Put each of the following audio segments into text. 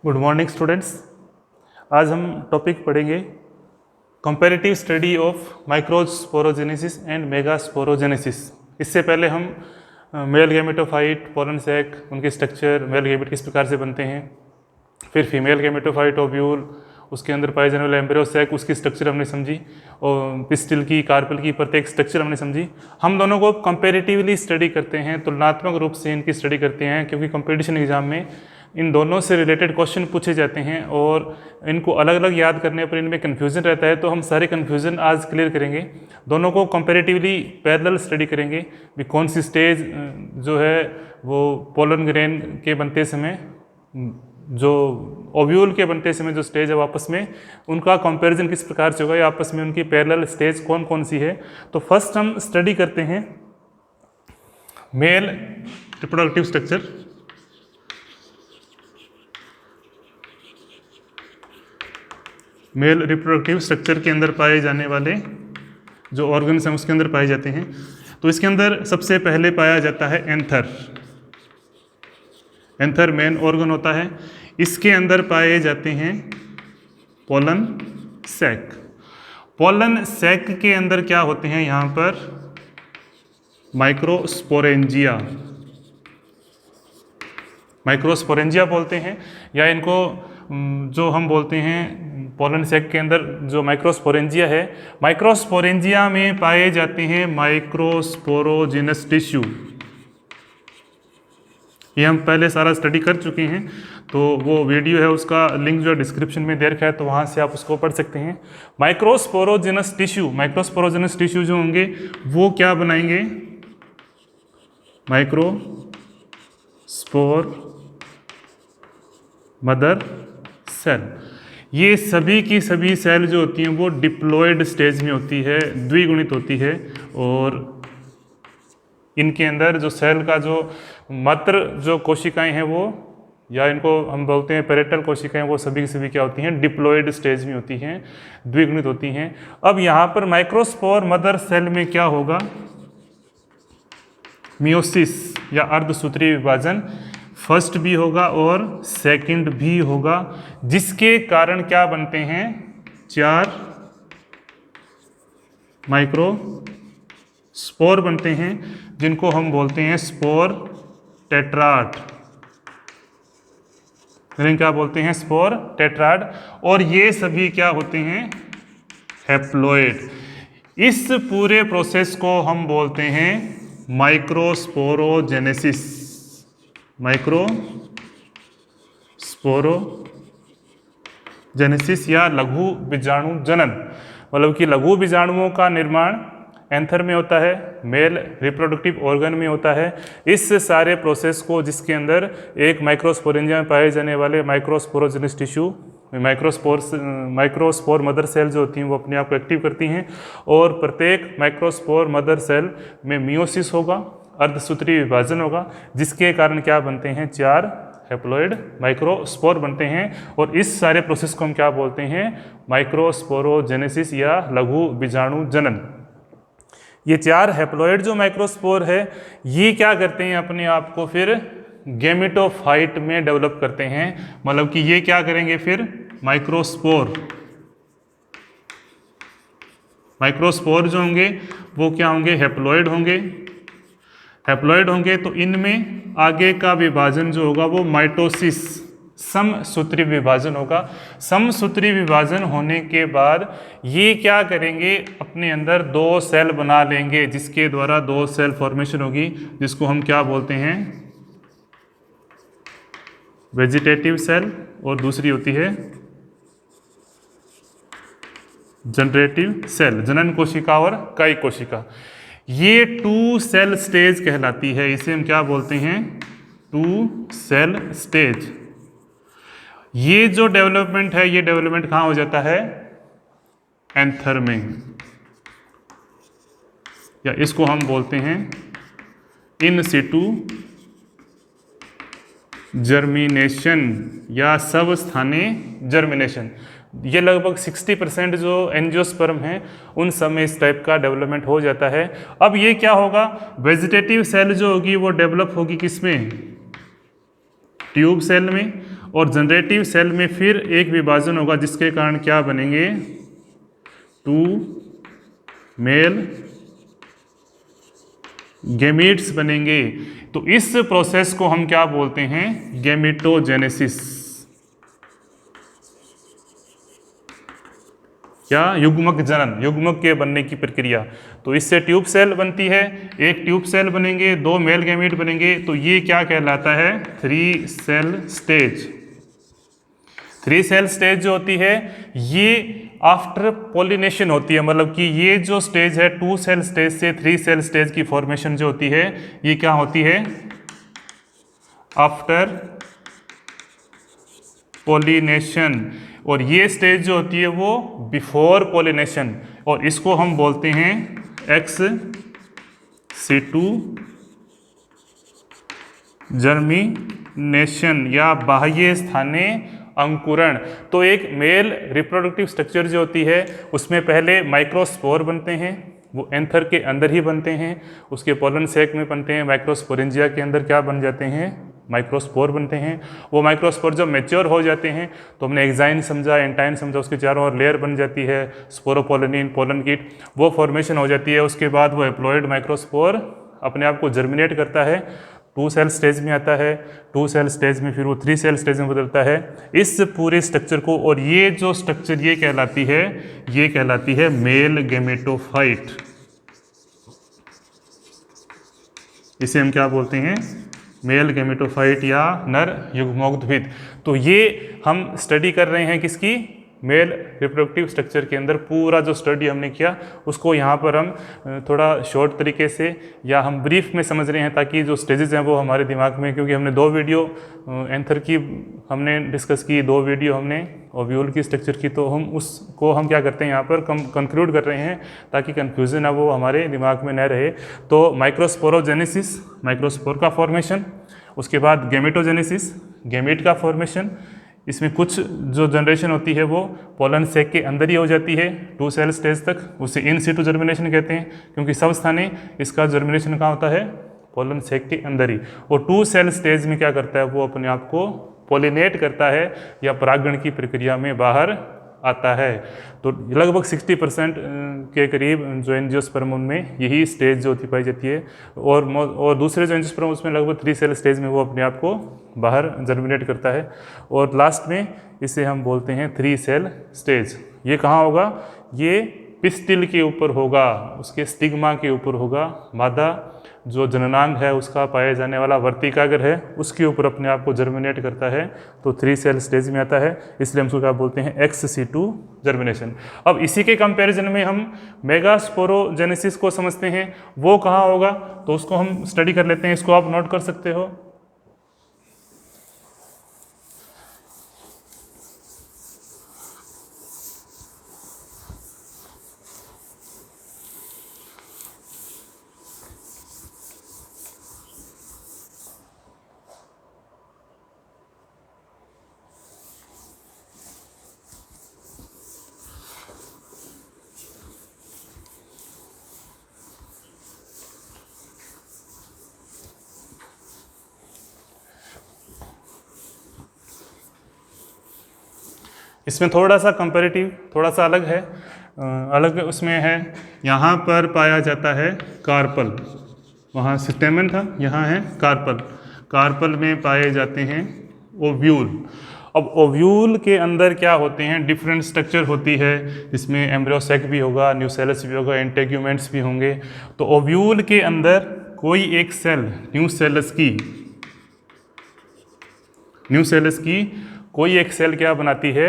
Good morning students. आज हम topic पढ़ेंगे comparative study of microsporogenesis and megasporogenesis. इससे पहले हम मेल गैमेटोफाइट, पोलन सैक, उनके स्ट्रक्चर, मेल गैमेट किस प्रकार से बनते हैं, फिर फीमेल गैमेटोफाइट, ओव्यूल, उसके अंदर पाए जाने वाले एम्ब्रियो सैक, उसकी स्ट्रक्चर हमने समझी, और पिस्टिल की, कार्पल की प्रत्येक स्ट्रक्चर हमने समझी। हम दोनों को कंपैरेटिवली स्टडी करते हैं, तुलनात्मक रूप से इनकी स्टडी करते हैं, क्योंकि कंपटीशन एग्जाम में इन दोनों से रिलेटेड क्वेश्चन पूछे जाते हैं और इनको अलग अलग याद करने पर इनमें कन्फ्यूज़न रहता है। तो हम सारे कन्फ्यूज़न आज क्लियर करेंगे, दोनों को कंपैरेटिवली पैरेलल स्टडी करेंगे भी कौन सी स्टेज जो है वो पोलन ग्रेन के बनते समय, जो ओव्यूल के बनते समय जो स्टेज है आपस में उनका कंपैरिजन किस प्रकार से होगा, या आपस में उनकी पैरेलल स्टेज कौन कौन सी है। तो फर्स्ट हम स्टडी करते हैं male reproductive structure. Male reproductive structure के अंदर पाए जाने वाले जो ऑर्गन्स हैं उसके अंदर पाए जाते हैं। तो इसके अंदर सबसे पहले पाया जाता है एंथर। एंथर मेन ऑर्गन होता है। इसके अंदर पाए जाते हैं पोलन सैक। पोलन सैक के अंदर क्या होते हैं, यहाँ पर माइक्रोस्पोरेंजिया, माइक्रोस्पोरेंजिया बोलते हैं, या इनको जो हम बोलते हैं पोलन सैक के अंदर जो माइक्रोस्पोरेंजिया है, माइक्रोस्पोरेंजिया में पाए जाते हैं माइक्रोस्पोरोजिनस टिश्यू। ये हम पहले सारा स्टडी कर चुके हैं, तो वो वीडियो है उसका लिंक जो डिस्क्रिप्शन में दे रखा है, तो वहाँ से आप उसको पढ़ सकते हैं। माइक्रोस्पोरोजिनस टिश्यू, माइक्रोस्पोरोजिनस टिश्यू जो होंगे वो क्या बनाएंगे, माइक्रोस्पोर मदर सेल। ये सभी की सभी सेल जो होती हैं वो डिप्लॉयड स्टेज में होती है, द्विगुणित होती है, और इनके अंदर जो सेल का जो मात्र जो कोशिकाएं हैं वो, या इनको हम बोलते हैं पेरेटल कोशिकाएं, वो सभी की सभी क्या होती हैं, डिप्लॉयड स्टेज में होती हैं, द्विगुणित होती हैं। अब यहाँ पर माइक्रोस्पोर मदर सेल में क्या होगा, मियोसिस या अर्धसूत्रीय विभाजन फर्स्ट भी होगा और सेकंड भी होगा, जिसके कारण क्या बनते हैं, 4 माइक्रोस्पोर बनते हैं, जिनको हम बोलते हैं स्पोर टेट्राड। क्या बोलते हैं, स्पोर टेट्राड। और ये सभी क्या होते हैं, हैप्लॉइड। इस पूरे प्रोसेस को हम बोलते हैं माइक्रोस्पोरोजेनेसिस, माइक्रोस्पोरोजेनेसिस या लघु बीजाणु जनन। मतलब कि लघु बीजाणुओं का निर्माण एंथर में होता है, मेल रिप्रोडक्टिव ऑर्गन में होता है। इस सारे प्रोसेस को, जिसके अंदर एक माइक्रोस्पोरेंजिया में पाए जाने वाले माइक्रोस्पोरोजेनस टिश्यू, माइक्रोस्पोर मदर सेल जो होती हैं वो अपने आप को एक्टिव करती हैं, और प्रत्येक माइक्रोस्पोर मदर सेल में मियोसिस होगा, अर्धसूत्रीय विभाजन होगा, जिसके कारण क्या बनते हैं, 4 हैप्लॉइड माइक्रोस्पोर बनते हैं। और इस सारे प्रोसेस को हम क्या बोलते हैं, माइक्रोस्पोरोजेनेसिस या लघु बीजाणु जनन। ये 4 हैप्लॉइड जो माइक्रोस्पोर है, ये क्या करते हैं, अपने आप को फिर गैमेटोफाइट में डेवलप करते हैं। मतलब कि ये क्या करेंगे, फिर माइक्रोस्पोर जो होंगे वो क्या होंगे, हैप्लॉइड होंगे। हैप्लॉइड होंगे तो इनमें आगे का विभाजन जो होगा वो माइटोसिस, समसूत्री विभाजन होगा। समसूत्री विभाजन होने के बाद ये क्या करेंगे, अपने अंदर 2 सेल बना लेंगे, जिसके द्वारा 2 सेल फॉर्मेशन होगी, जिसको हम क्या बोलते हैं, वेजिटेटिव सेल, और दूसरी होती है जनरेटिव सेल, जनन कोशिका और कायिक कोशिका। ये 2 सेल स्टेज कहलाती है, इसे हम क्या बोलते हैं, 2 सेल स्टेज। ये जो डेवलपमेंट है, ये डेवलपमेंट कहाँ हो जाता है, एंथर में, या इसको हम बोलते हैं इन सिटू जर्मिनेशन या स्वस्थानीय जर्मिनेशन। ये लगभग 60% जो एंजियोस्पर्म हैं उन सब में इस टाइप का डेवलपमेंट हो जाता है। अब ये क्या होगा, वेजिटेटिव सेल जो होगी वो डेवलप होगी किस में, ट्यूब सेल में, और जनरेटिव सेल में फिर एक विभाजन होगा जिसके कारण क्या बनेंगे, 2 मेल गैमीट्स बनेंगे। तो इस प्रोसेस को हम क्या बोलते हैं, गैमेटोजेनेसिस, क्या, युग्मक जनन, युग्मक के बनने की प्रक्रिया। तो इससे ट्यूब सेल बनती है, एक ट्यूब सेल बनेंगे, 2 मेल गैमीट बनेंगे, तो ये क्या कहलाता है, 3 सेल स्टेज। 3 सेल स्टेज जो होती है ये आफ्टर पॉलिनेशन होती है, मतलब कि ये जो स्टेज है 2 सेल स्टेज से 3 सेल स्टेज की फॉर्मेशन जो होती है ये क्या होती है, आफ्टर पॉलिनेशन। और ये स्टेज जो होती है वो बिफोर पॉलिनेशन, और इसको हम बोलते हैं ex-situ जर्मिनेशन या बाह्य स्थानीय अंकुरण। तो एक मेल रिप्रोडक्टिव स्ट्रक्चर जो होती है उसमें पहले माइक्रोस्पोर बनते हैं, वो एंथर के अंदर ही बनते हैं, उसके पोलन सैक में बनते हैं, माइक्रोस्पोरेंजिया के अंदर क्या बन जाते हैं, माइक्रोस्पोर बनते हैं। वो माइक्रोस्पोर जब मैच्योर हो जाते हैं तो हमने एक्साइन समझा, एंटाइन समझा, उसके चारों ओर लेयर बन जाती है, स्पोरोपोलिनिन, पोलन किट, वो फॉर्मेशन हो जाती है। उसके बाद वो एप्लॉयड माइक्रोस्पोर अपने आप को जर्मिनेट करता है, 2 सेल स्टेज में आता है, 2 सेल स्टेज में फिर वो 3 सेल स्टेज में बदलता है, इस पूरे स्ट्रक्चर को। और ये जो स्ट्रक्चर ये कहलाती है मेल गैमेटोफाइट। इसे हम क्या बोलते हैं, मेल गैमेटोफाइट या नर युग्मोद्भिद। तो ये हम स्टडी कर रहे हैं किसकी, मेल रिप्रोडक्टिव स्ट्रक्चर के अंदर पूरा जो स्टडी हमने किया उसको यहाँ पर हम थोड़ा शॉर्ट तरीके से या हम ब्रीफ में समझ रहे हैं, ताकि जो स्टेजेस हैं वो हमारे दिमाग में, क्योंकि हमने 2 वीडियो एंथर की हमने डिस्कस की, 2 वीडियो हमने ओव्यूल की स्ट्रक्चर की, तो हम उसको हम क्या करते हैं यहाँ पर कंक्लूड कर रहे हैं ताकि कन्फ्यूजन है वो हमारे दिमाग में न रहे। तो माइक्रोस्पोरोजेनेसिस, माइक्रोस्पोर का फॉर्मेशन, उसके बाद गैमेटोजेनेसिस, गैमेट का फॉर्मेशन, इसमें कुछ जो जनरेशन होती है वो पोलन सैक के अंदर ही हो जाती है 2 सेल स्टेज तक, उसे इन सिटू जर्मिनेशन कहते हैं, क्योंकि सब स्थाने इसका जर्मिनेशन कहाँ होता है, पोलन सैक के अंदर ही। और 2 सेल स्टेज में क्या करता है, वो अपने आप को पोलिनेट करता है या परागण की प्रक्रिया में बाहर आता है। तो लगभग 60% के करीब जो एंजियोस्पर्म में यही स्टेज जो होती पाई जाती है, और दूसरे जो एंजियोस्पर्म उसमें लगभग 3 सेल स्टेज में वो अपने आप को बाहर जर्मिनेट करता है। और लास्ट में इसे हम बोलते हैं 3 सेल स्टेज। ये कहाँ होगा, ये पिस्टिल के ऊपर होगा, उसके स्टिग्मा के ऊपर होगा, मादा जो जननांग है उसका पाया जाने वाला वर्तिकाग्र है उसके ऊपर अपने आप को जर्मिनेट करता है, तो 3 सेल स्टेज में आता है, इसलिए हम उसको क्या बोलते हैं, ex-situ जर्मिनेशन। अब इसी के कंपैरिजन में हम मेगास्पोरोजेनेसिस को समझते हैं, वो कहाँ होगा, तो उसको हम स्टडी कर लेते हैं, इसको आप नोट कर सकते हो। इसमें थोड़ा सा कंपैरेटिव, थोड़ा सा अलग है, अलग उसमें है, यहाँ पर पाया जाता है कार्पल, वहाँ स्टेमन था, यहाँ है कार्पल, कार्पल में पाए जाते हैं ओव्यूल। अब ओव्यूल के अंदर क्या होते हैं, डिफरेंट स्ट्रक्चर होती है, इसमें एम्ब्रियोसैक भी होगा, न्यूसेलस भी होगा, इंटेग्यूमेंट्स भी होंगे। तो ओव्यूल के अंदर कोई एक सेल, न्यूसेलस की कोई एक सेल क्या बनाती है,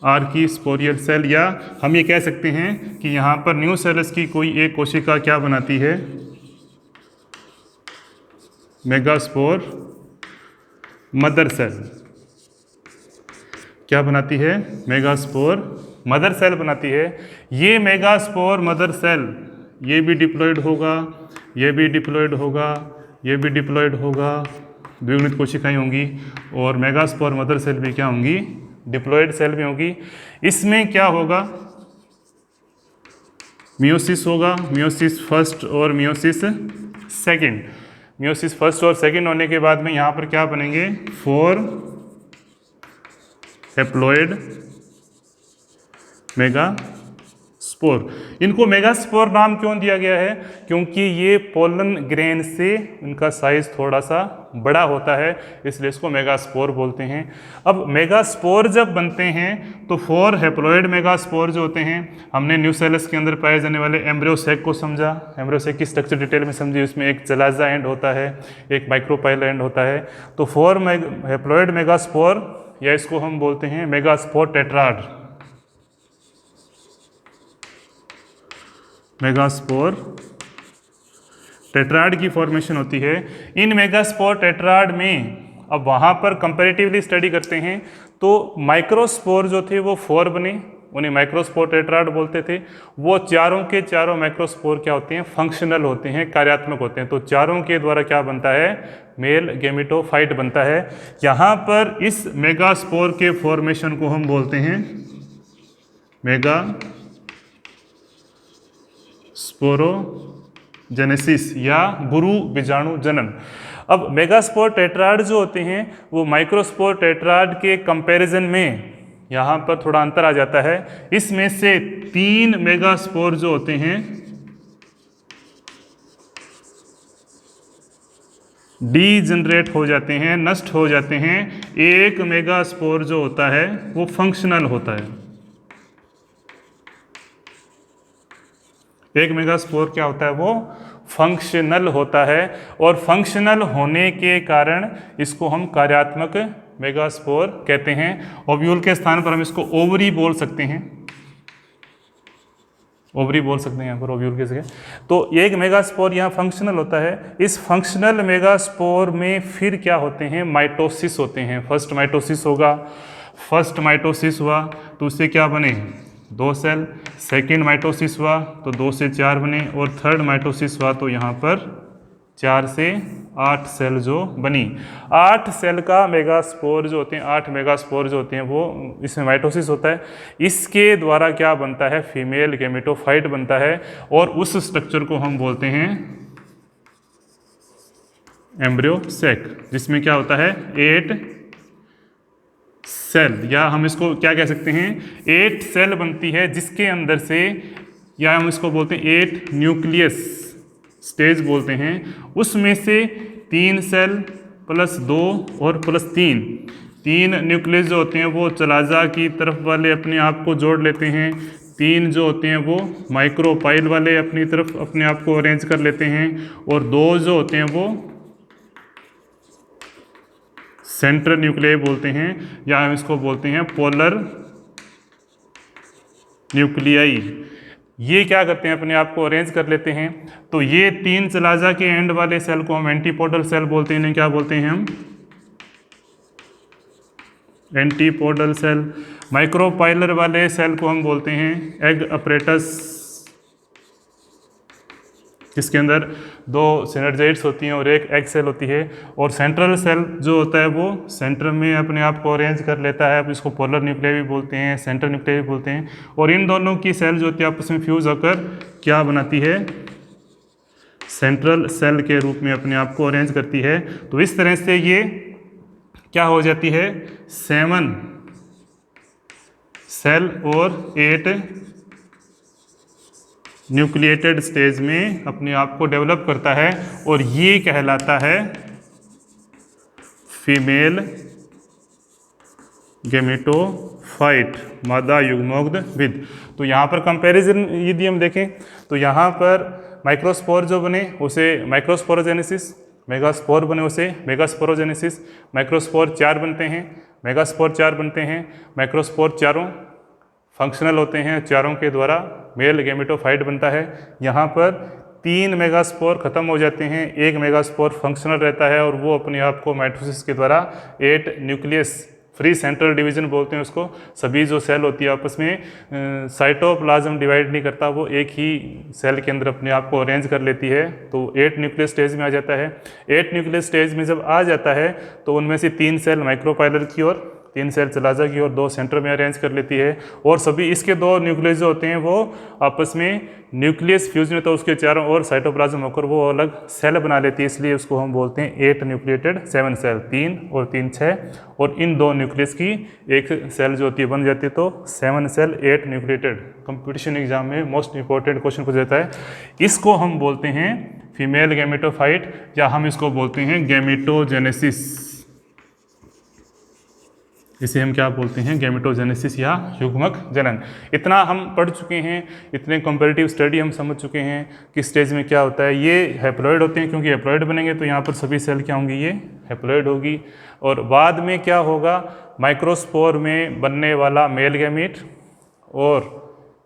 आर्कीस्पोरियल सेल, या हम ये कह सकते हैं कि यहाँ पर न्यूसेलस की कोई एक कोशिका क्या बनाती है, मेगास्पोर मदर सेल। क्या बनाती है, मेगास्पोर मदर सेल बनाती है। ये मेगास्पोर मदर सेल ये भी डिप्लॉयड होगा, ये भी डिप्लॉयड होगा, ये भी डिप्लॉयड होगा, द्विगुणित कोशिकाएं होंगी, और मेगास्पोर मदर सेल भी क्या होंगी, डिप्लॉयड सेल भी होगी। इसमें क्या होगा, मियोसिस होगा, मियोसिस फर्स्ट और मियोसिस सेकंड। मियोसिस फर्स्ट और सेकंड होने के बाद में यहाँ पर क्या बनेंगे 4 हैप्लॉइड मेगास्पोर। इनको मेगास्पोर नाम क्यों दिया गया है? क्योंकि ये पोलन ग्रेन से इनका साइज थोड़ा सा बड़ा होता है, इसलिए इसको मेगास्पोर बोलते हैं। अब मेगास्पोर जब बनते हैं तो 4 हैप्लॉइड मेगास्पोर जो होते हैं, हमने न्यूसेलस के अंदर पाए जाने वाले एम्ब्रियोसेक को समझा, एम्ब्रियोसेक की स्ट्रक्चर डिटेल में समझी, उसमें एक चलाजा एंड होता है, एक माइक्रोपाइल एंड होता है। तो 4 हैप्लॉइड मेगास्पोर, या इसको हम बोलते हैं मेगास्पोर टेट्राड, मेगास्पोर टेट्राड की फॉर्मेशन होती है। इन मेगास्पोर टेट्राड में अब वहाँ पर कंपैरेटिवली स्टडी करते हैं तो माइक्रोस्पोर जो थे वो 4 बने, उन्हें माइक्रोस्पोर टेट्राड बोलते थे। वो चारों के चारों माइक्रोस्पोर क्या होते हैं? फंक्शनल होते हैं, कार्यात्मक होते हैं। तो चारों के द्वारा क्या बनता है? मेल गेमेटोफाइट बनता है। यहाँ पर इस मेगास्पोर के फॉर्मेशन को हम बोलते हैं मेगा स्पोरोजेनेसिस या गुरु बीजाणु जनन। अब मेगास्पोर टेट्राड जो होते हैं वो माइक्रोस्पोर टेट्राड के कंपैरिजन में यहाँ पर थोड़ा अंतर आ जाता है। इसमें से 3 मेगास्पोर जो होते हैं डीजनरेट हो जाते हैं, नष्ट हो जाते हैं। एक मेगास्पोर जो होता है वो फंक्शनल होता है। एक मेगास्पोर क्या होता है? वो फंक्शनल होता है, और फंक्शनल होने के कारण इसको हम कार्यात्मक मेगास्पोर कहते हैं। ओव्यूल के स्थान पर हम इसको ओवरी बोल सकते हैं, ओवरी बोल सकते हैं यहाँ पर ओव्यूल के जगह। तो एक मेगास्पोर यहाँ फंक्शनल होता है। इस फंक्शनल मेगास्पोर में फिर क्या होते हैं? माइटोसिस होते हैं। फर्स्ट माइटोसिस होगा, फर्स्ट माइटोसिस हुआ तो उससे क्या बने? 2 सेल। सेकेंड माइटोसिस हुआ तो 2 से 4 बने, और थर्ड माइटोसिस हुआ तो यहाँ पर 4 से 8 सेल जो बनी। 8 सेल का मेगास्पोर जो होते हैं, 8 मेगास्पोर जो होते हैं वो इसमें माइटोसिस होता है। इसके द्वारा क्या बनता है? फीमेल गेमेटोफाइट बनता है, और उस स्ट्रक्चर को हम बोलते हैं एम्ब्रियोसेक, जिसमें क्या होता है? 8 सेल, या हम इसको क्या कह सकते हैं? 8 सेल बनती है, जिसके अंदर से, या हम इसको बोलते हैं 8 न्यूक्लियस स्टेज बोलते हैं। उसमें से 3 सेल प्लस 2 और प्लस 3 न्यूक्लियस जो होते हैं वो चलाजा की तरफ वाले अपने आप को जोड़ लेते हैं। 3 जो होते हैं वो माइक्रोपाइल वाले अपनी तरफ अपने आप को अरेंज कर लेते हैं, और 2 जो होते हैं वो सेंट्रल न्यूक्लियाई बोलते हैं, या हम इसको बोलते हैं पोलर न्यूक्लियाई। ये क्या करते हैं? अपने आप को अरेंज कर लेते हैं। तो ये 3 चलाजा के एंड वाले सेल को हम एंटीपोडल सेल बोलते हैं। इन्हें क्या बोलते हैं हम? Antipodal cell. माइक्रोपाइलर वाले सेल को हम बोलते हैं एग अपरेटस, जिसके अंदर 2 सिनर्जाइड्स होती हैं और एक एग सेल होती है। और सेंट्रल सेल जो होता है वो सेंटर में अपने आप को अरेंज कर लेता है। अब इसको पोलर न्यूक्लियाई भी बोलते हैं, सेंट्रल न्यूक्लियाई भी बोलते हैं। और इन दोनों की सेल जो होती है आपस में फ्यूज होकर क्या बनाती है? सेंट्रल सेल के रूप में अपने आप को अरेंज करती है। तो इस तरह से ये क्या हो जाती है? 7 सेल और 8 न्यूक्लिएटेड स्टेज में अपने आप को डेवलप करता है, और ये कहलाता है फीमेल गेमेटोफाइट, मादा युग्मोद्भिद। तो यहाँ पर कंपैरिजन यदि हम देखें तो यहाँ पर माइक्रोस्पोर जो बने उसे माइक्रोस्पोरोजेनेसिस, मेगास्पोर बने उसे मेगास्पोरोजेनेसिस। माइक्रोस्पोर 4 बनते हैं, मेगास्पोर 4 बनते हैं। माइक्रोस्पोर चारों फंक्शनल होते हैं, चारों के द्वारा मेल गेमेटोफाइट बनता है। यहाँ पर 3 मेगास्पोर खत्म हो जाते हैं, 1 मेगास्पोर फंक्शनल रहता है, और वो अपने आप को माइटोसिस के द्वारा 8 न्यूक्लियस, फ्री सेंट्रल डिवीजन बोलते हैं उसको। सभी जो सेल होती है आपस में साइटोप्लाज्म डिवाइड नहीं करता, वो एक ही सेल के अंदर अपने आप को अरेंज कर लेती है। तो 8 न्यूक्लियस स्टेज में आ जाता है। 8 न्यूक्लियस स्टेज में जब आ जाता है तो उनमें से 3 सेल माइक्रोपाइलर की और 3 सेल चला जाएगी और 2 सेंटर में अरेंज कर लेती है, और सभी इसके 2 न्यूक्लियस जो होते हैं वो आपस में न्यूक्लियस फ्यूजन होता है, उसके चारों ओर साइटोप्लाज्म होकर वो अलग सेल बना लेती है, इसलिए उसको हम बोलते हैं 8 न्यूक्लिएटेड 7 सेल, 3 और 3 6, और इन 2 न्यूक्लियस की एक सेल जो होती है बन जाती है, तो 7 सेल 8 न्यूक्लिएटेड। कंपटीशन एग्जाम में मोस्ट इंपॉर्टेंट क्वेश्चन पूछा जाता है। इसको हम बोलते हैं फीमेल गैमेटोफाइट, या हम इसको बोलते हैं गैमेटोजेनेसिस। इसे हम क्या बोलते हैं, गैमेटोजेनेसिस या युग्मक जनन। इतना हम पढ़ चुके हैं, इतने कंपैरेटिव स्टडी हम समझ चुके हैं कि स्टेज में क्या होता है। ये हैप्लॉइड होते हैं, क्योंकि हैप्लॉइड बनेंगे तो यहाँ पर सभी सेल क्या होंगी, ये हैप्लॉइड होगी। और बाद में क्या होगा, माइक्रोस्पोर में बनने वाला मेल गैमीट और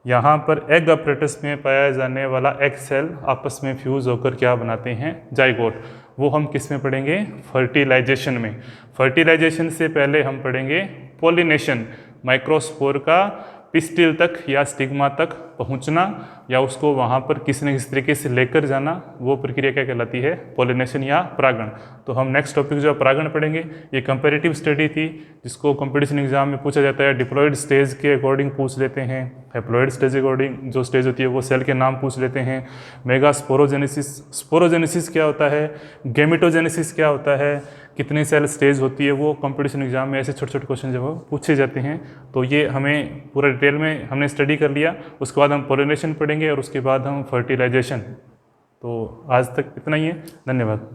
यहाँ पर एग अपरेटस में पाया जाने वाला एग सेल आपस में फ्यूज़ होकर क्या बनाते हैं, जाइगोट। वो हम किस में पढ़ेंगे, फर्टिलाइजेशन में। फर्टिलाइजेशन से पहले हम पढ़ेंगे पोलिनेशन, माइक्रोस्पोर का पिस्टिल तक या स्टिग्मा तक पहुंचना या उसको वहाँ पर किसी न किसी तरीके से लेकर जाना, वो प्रक्रिया क्या कहलाती है, पोलिनेशन या परागण। तो हम नेक्स्ट टॉपिक जो परागण पढ़ेंगे, ये कंपैरेटिव स्टडी थी जिसको कंपटीशन एग्जाम में पूछा जाता है। डिप्लॉयड स्टेज के अकॉर्डिंग पूछ लेते हैं, हैप्लॉयड स्टेज अकॉर्डिंग जो स्टेज होती है वो सेल के नाम पूछ लेते हैं। मेगा स्पोरोजेनेसिस, स्पोरोजेनेसिस क्या होता है, गैमेटोजेनेसिस क्या होता है, कितने सेल स्टेज होती है, वो कंपटीशन एग्जाम में ऐसे छोटे छोटे क्वेश्चन जो वो पूछे जाते हैं। तो ये हमें पूरा डिटेल में हमने स्टडी कर लिया। उसके बाद हम पोलिनेशन पढ़ेंगे और उसके बाद हम फर्टिलाइजेशन। तो आज तक इतना ही है, धन्यवाद।